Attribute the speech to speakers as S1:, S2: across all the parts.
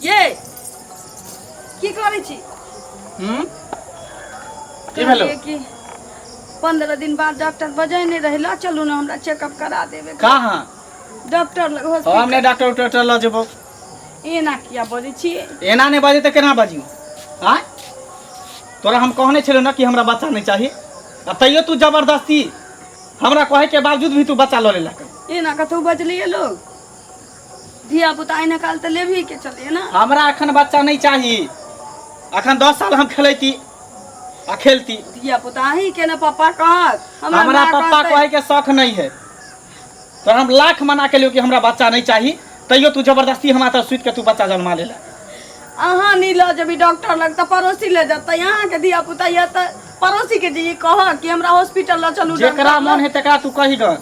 S1: ये की करै छी?
S2: की भेलो?
S1: कि 15 दिन बाद डॉक्टर बजाय नहीं रहला, चलू ना हमरा चेकअप करा देबे।
S2: कहाँ
S1: डॉक्टर लग हॉस्पिटल।
S2: हमने डॉक्टर ल जेबो।
S1: एना किया बजै छी?
S2: एना नहीं बजे तो केना बाजी? हाँ तोरा हम कहने छलो ना कि हमरा बच्चा नहीं चाहिए, तैयो तू जबरदस्ती हमरा कहे के बावजूद भी तू बच्चा ल लेला।
S1: एना कतौ बजलिए लोग? धिया पुता आइना काल त लेभी के चलिए ना।
S2: हमरा अखन बच्चा नहीं चाहिए, अखन 10 साल हम खेलती आ खेलती।
S1: धिया पुता ही के ना पापा कहत।
S2: हमरा पापा कहे के शौक नहीं है, तो हम लाख मना के लियो कि हमरा बच्चा नहीं चाहिए, तैयो तू जबरदस्ती हमरा तर सुत के तू बच्चा जन्मा लेला।
S1: अहाँ नहीं ल जब डॉक्टर लग त पड़ोसी ले जाता। यहाँ के धिया पुता या त पड़ोसी के जी कह कि हमरा हॉस्पिटल ल चलू।
S2: जेकरा मन है तकरा तू कही ग,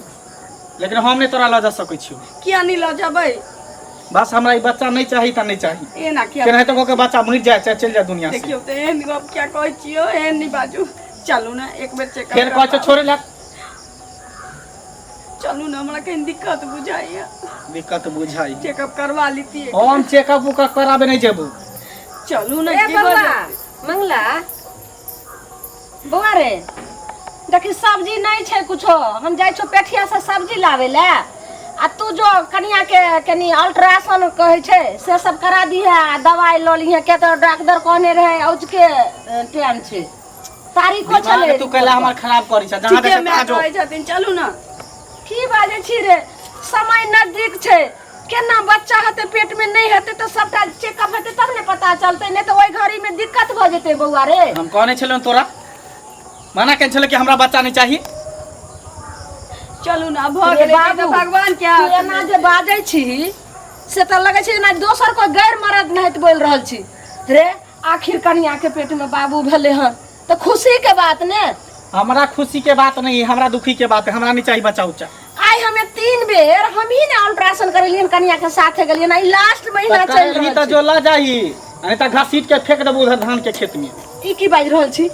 S2: लेकिन हम नहीं तोरा ल जा सकै छियो।
S1: किया नहीं ल जबै?
S2: बस हमरा ई बच्चा नहीं चाहिए त नहीं चाहिए।
S1: एना किया?
S2: केना तो के बच्चा मर जाए चाहे चल जाए दुनिया से।
S1: देखियो त एहन गप क्या कहै छियो? एहन नहीं बाजू। चलू ना एक बेर चेकअप।
S2: फिर कह छ छोड़े ला।
S1: चलू ना, हमरा कहीं दिक्कत बुझाइया।
S2: दिक्कत बुझाई?
S1: चेकअप करवा लीती।
S2: हम चेकअप उक कराबे नहीं जेबो।
S1: चलू ना।
S3: ए मंगला बौआ रे, देखी सब्जी नहीं छे कुछो, हम जाय छो पेठिया से सब्जी लावे ले, आ तू जो कनिया के कनी अल्ट्रासाउंड कहे छे से सब करा दी है, आ दवाई ल ली है के तो डॉक्टर कहने रहे औज के टाइम छे तारीख को चले।
S2: तू कहला हमर खराब करी छ जहां देखे ता जो
S1: कहै छथिन चलू ना।
S3: की बाजे छी रे, समय नजदीक छे, केना बच्चा हते पेट में नहीं हते तो सबटा चेकअप हते तब ने पता चलते, नहीं तो ओई घड़ी में दिक्कत भ जेते बौआ रे।
S2: हम कहने छलन तोरा, मना के छले कि हमरा बच्चा नहीं चाहिए।
S1: चलू ना भ गेलै त भगवान क्या
S3: तू एना जे बाजै छी से त लगे छै ना दोसर कोई गैर मर्द नहीं बोल रहल छी रे। आखिर कनिया के पेट में बाबू भेले हन तो खुशी के बात ने।
S2: हमरा खुशी के बात नहीं, हमरा दुखी के बात है। हमरा नहीं चाहिए बच्चा उच्चा।
S3: आई हमें 3 बेर हम ही ने अल्ट्रासाउंड करेलियन कनिया के साथे गेलियन, आई लास्ट महीना चल रही
S2: त जो ला जाई, नहीं त घसीट के फेंक देबो उधर धान के खेत में।
S3: ई की बाज रहल छी?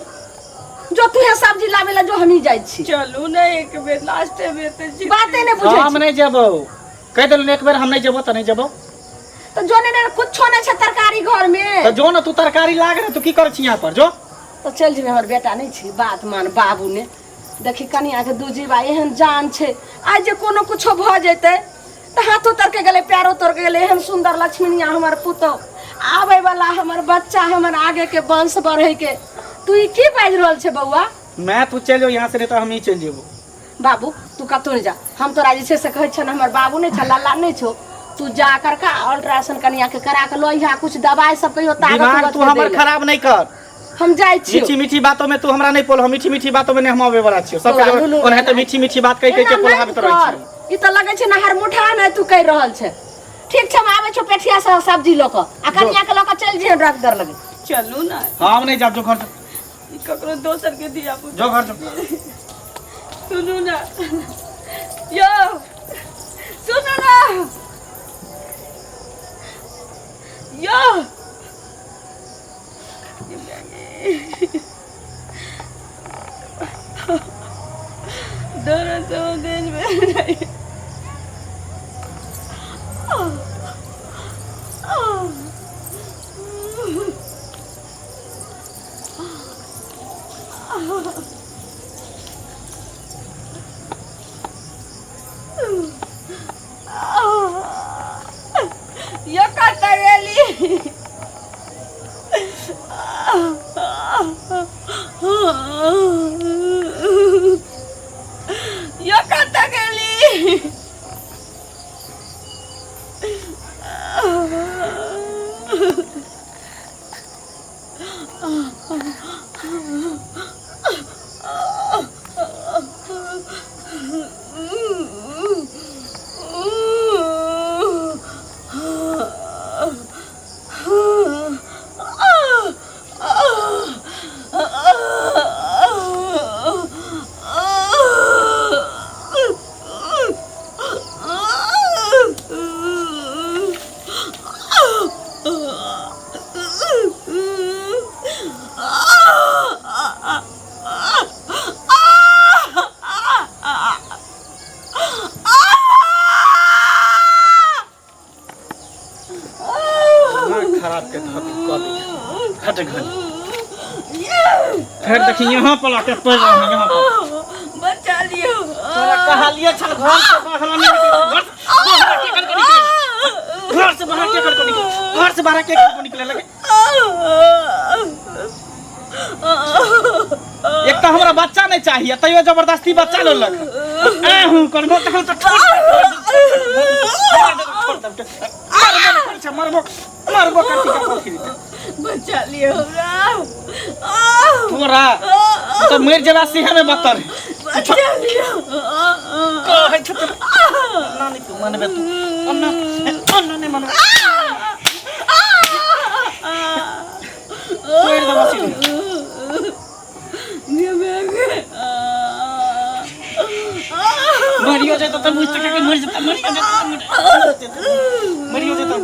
S3: जो तू है सब्जी लावे ला जो हम ही जाय छी।
S1: चलू ना एक बेर लास्ट बेर त
S3: बाते ने बुझै
S2: हम नहीं जेबो, कह देलु एक बेर हम नहीं जेबो त नहीं जेबो।
S3: तो जोने ने कुछो नहीं छै तरकारी घर में,
S2: तो जो ना तू तरकारी लाग रे, तू की कर छी यहां पर जो।
S3: तो चल जेबे। हमर बेटा नहीं छी, बात मान बाबू ने। देखी कनिया के दूजीबा एहन जान छे, आज जे कोनो कुछो भ जेते त हाथो तर के गेले पैरो तर के गेले। एहन सुंदर लक्ष्मीनिया हमर पुतो आवे वाला हमर बच्चा, हमर आगे के वंश बढ़े के। तू ई की बाज रहल छे बउआ?
S2: मैं तू चल जो यहां से, नहीं तो हम ही चल जेबो।
S3: बाबू तू कतो नहीं जा, हम तोरा जे से कहै छ न हमर बाबू नहीं छ, लल्ला नहीं छो, तू जा कर का अल्ट्रासाउंड कनिया के करा के लो। यहाँ कुछ दवाई सब कहियो
S2: दिमाग तू हमर खराब नहीं कर।
S3: हम जाय छी।
S2: मीठी मीठी बातों में तू हमरा नहीं बोल, हम मीठी मीठी बातों में नहीं हम आवे वाला छियो। सब ओन है तो मीठी मीठी बात कह के बोलाबे तो रही छी।
S3: ई त लगे छे नहर मुठा न तू कह रहल छे। ठीक छे, हम आवे छो पेठिया से सब्जी ल क, आ कनिया के ल क चल जे डॉक्टर लगे।
S1: चलू ना।
S2: हम नहीं जाब, जो घर
S1: ई ककरो दोसर के धिया पुता
S2: जो घर जो।
S1: सुनू ना यो, सुनू ना यो। दोनों तो दिन में यो कतरेली यो कता गेली?
S2: खराब के धोती कर दी हट घर फिर देखी यहाँ पर आके पड़ रहा है यहाँ पर
S1: बचा लियो
S2: तोरा कहा लिए चल घर से बाहर नहीं निकल घर से बाहर के कर को निकल घर से बाहर के कर को निकले लगे एक तो हमरा बच्चा नहीं चाहिए तैयो जबरदस्ती बच्चा ले लग हूं करबो तो मारबो काटी का पकड़ी
S1: बचा लियो
S2: तोरा तो मर जला सिंह में बतर
S1: बचा लियो
S2: कहे छ नानी तू मानबे तू अन्ना नहीं मानो कोई दवा सी मरियो जाता तो मुझ तक के मर जाता मरियो जाता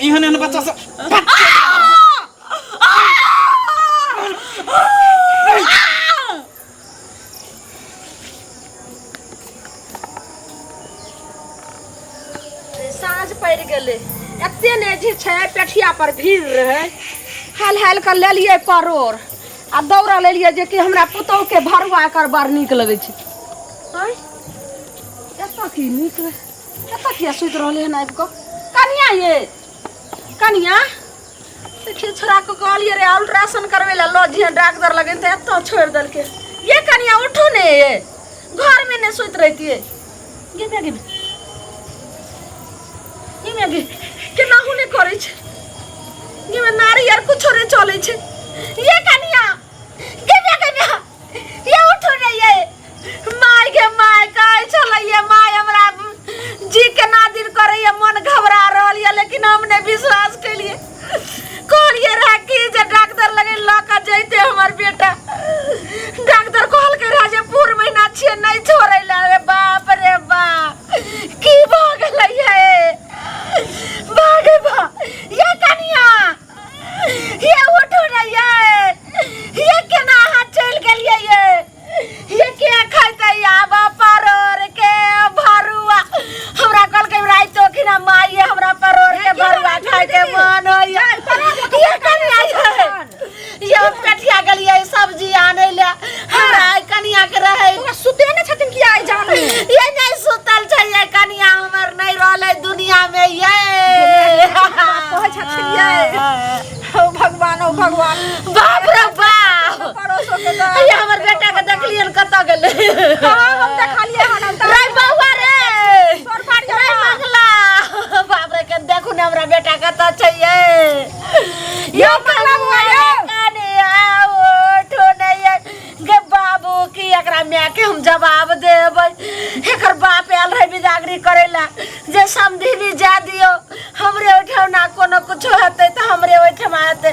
S2: इहने ने बच्चा सब
S3: साँझ पड़ गेले एते ने जे छै पेठिया पर भीड़ रहे हाल हाल कर ले लिए परोर आ दौड़ा ले लिए जे कि हमरा पुतौ के भरुआ कर बार नीक लगे छै हैं एता की नीक एता किया सुत रहले हन आबि को कनिया ये कनिया देखिए छोरा को कहलिए रे अल्ट्रासाउंड करवे ला लो जी डॉक्टर लगे त एता छोड़ दल के ये कनिया उठो ने ये घर में ने सुत रहती है गे इमे केना हुने करे छै इमे नारी यार कुछ रे चले छै ये कनिया ये उठो रे ये माय काय चले ये माय हमरा जी के नादिर करे ये मन घबरा रहल ये लेकिन हमने विश्वास के लिए कहलिए रहा कि जे डॉक्टर लगे लका जइते हमर बेटा डॉक्टर कहल के रहा जे पूर महीना छे नहीं छोड़े ला रे बाप की भ गेलै ये भागे बा ये कनिया ये उठो रे ये केना हाथ चल गेलिए ये क्या खाइते आबा परोर के भरुआ हमरा कल के राइतो खिना माई हमरा परोर के भरुआ खाइ के मन होइए ये कनिया ये पेठिया गेलिए सब्जी आने ले हमरा कनिया के रहे सुते ने छथिन की आइ जान ये नहीं सुतल छै ये कनिया हमर नहीं रहले दुनिया में ये कहै छथिन ये ओ भगवान बाप रे बाप पड़ोसो के ये हमर बेटा के देखलियन कत गेले हां हम देखलिए हन रे बौआ रे तोर पाड़ी रे मंगला बाप रे के देखु ने हमरा बेटा कत छै ये मंगला बुआ कनिया उठो ने ये गे बाबू की एकरा माय के हम जवाब देबै एकर बाप आयल रहे बिदागरी करेला जे समधिनी जा दियो हमरे ओठौ ना कोनो कुछ हेतै त हमरे ओठम आते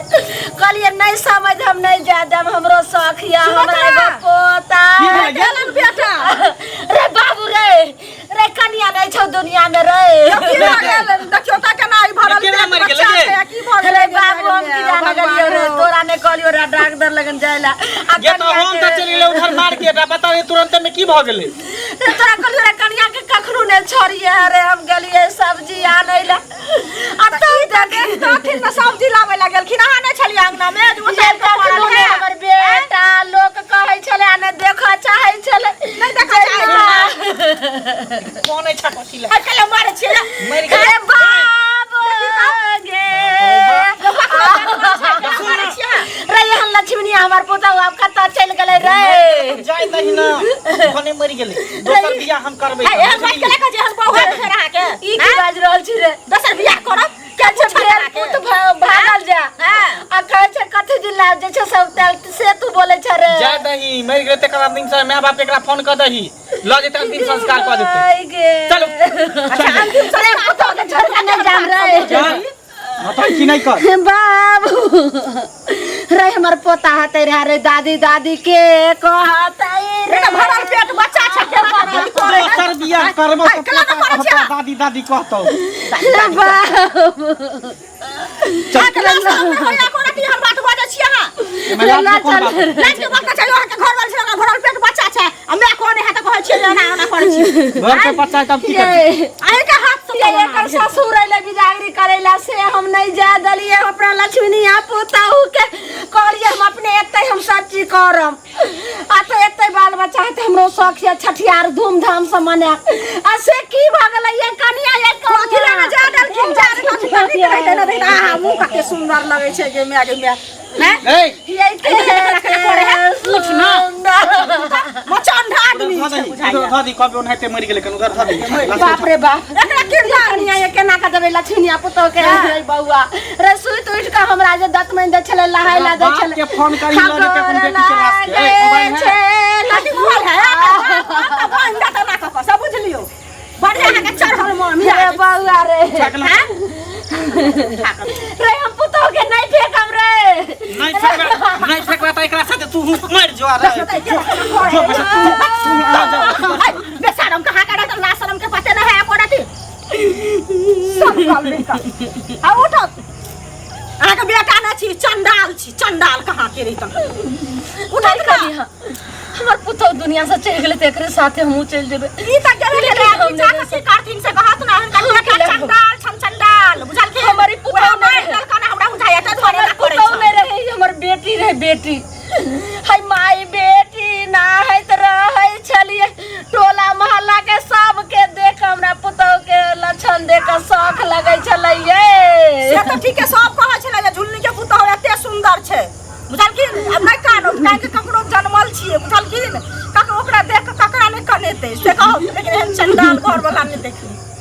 S3: कहलिए नहीं समझ हम नहीं जा देब हमरो शौक या हमरा एगो पोता गेलन बेटा रे बाबू रे कनिया नहीं छौ दुनिया में रे की गेलन देखियो त केना आई भरल बच्चा है की भरल रे बाबू हम की जाने गेलियो रे तोरा ने कहलियो रे डॉक्टर लगन जायला आ
S2: ये तो हम त चलिले उधर मार के बता रे तुरंत में की भ गेलै
S3: तोरा कहलियो रे कनिया के कखनो ने छोड़िए रे हम गेलिए सब्जी आनै ला आ तो फिर में सब्जी लावे लागल कि नहाने छलिए अंगना में हमर बेटा लोग कहै छले आ ने देखा चाहै छले नहीं देखा चाहै
S2: कोन है छक किला
S3: कले मारे छिला अरे बाप गे रे यहाँ लक्ष्मी हमार पोता अब कत्ता चल गेलै रे
S2: जाय दही ना कोने मरि गेलै दोसर बियाह हम करबै
S3: ए बात केला के जे हम बहु रहा के ई की बाज रहल छी रे दोसर बियाह करब के छ पुत भागल जा आ कहै छ कथि दिला जे छ सब तेल से तू बोले छ रे
S2: जाय दही मरि गेलै तकरा दिन से माय बाप एकरा फोन क दही ल जेते अंतिम संस्कार क देते चलो
S3: अच्छा अंतिम संस्कार तो के छोड़ के नहीं जाम रे
S2: बताई कि नहीं कर
S3: बाबू रे हमर पोता हते रे दादी के कहतै रे भरल पेट बच्चा छ के
S2: दोसर बियाह करबो त दादी कहतौ
S3: बाबू चल होया कोना की हम बात बाजै छी अहाँ लाज के बात चलो के घर वाले से भरल पेट बच्चा छ हमे कोने है त कहै छी ना करै छी
S2: घर के बच्चा तब की करती
S3: आए के हाथ से जे एकर ससुर अइले बिजागरी करेला से हम नहीं जा दलिए अपना लक्ष्मीनिया पुतहु के कहलिए हम अपने एते हम सब चीज करम आ तो एते बाल बच्चा है तो हमरो शौक से छठियार धूमधाम से मने आ से की भ गेलै ये कनिया ये कोखिला में जा दलखिन जा रे मुंह कते सुंदर लगे छै जे मैं के मैं हैं
S2: ए
S3: ये
S2: उठ ना
S3: मचान आदमी
S2: धादी कब ओनहते मरि गेलै कन उधर धादी
S3: बाप रे बाप एकरा के कनिया ये केना का देबे लक्ष्मीनिया पुतहु के रे बौआ रे सुइत उठ के हमरा जे दत में दे छले लहाय ला दे छले
S2: के फोन करी लगे के अपन बेटी के लाश के मोबाइल है
S3: लाठी मोबाइल है बंदा त ना क सब बुझ लियो बढ़िया के चढ़ल मन रे बौआ रे रे हम पुतहु के नहीं फेकम रे
S2: नहीं फेकबा त एकरा साथे तू मर जो रे
S3: बेशरम कहां का तो लाशरम के पते न है कोडाती सब काल बेटा आ उठो आहा के बेटा न छी चंडाल कहां के रही त उठा के हमर पुतहु दुनिया से चल गेले त एकरे साथे हमहु चल जेबे ई त गेले रे हम जाके शिकारथिन से कहत ना हम चंडाल बुझल के हमरी पुतहु नहीं कना हमरा बुझाया त धरे ना करे पुतहु नहीं रहे हमर बेटी रहे बेटी हाय माई बेटी ना है त रहे छलिए टोला मोहल्ला के सब के देख हमरा पुतहु के लक्षण देख के शौक लगै छलै ये से त ठीक है सब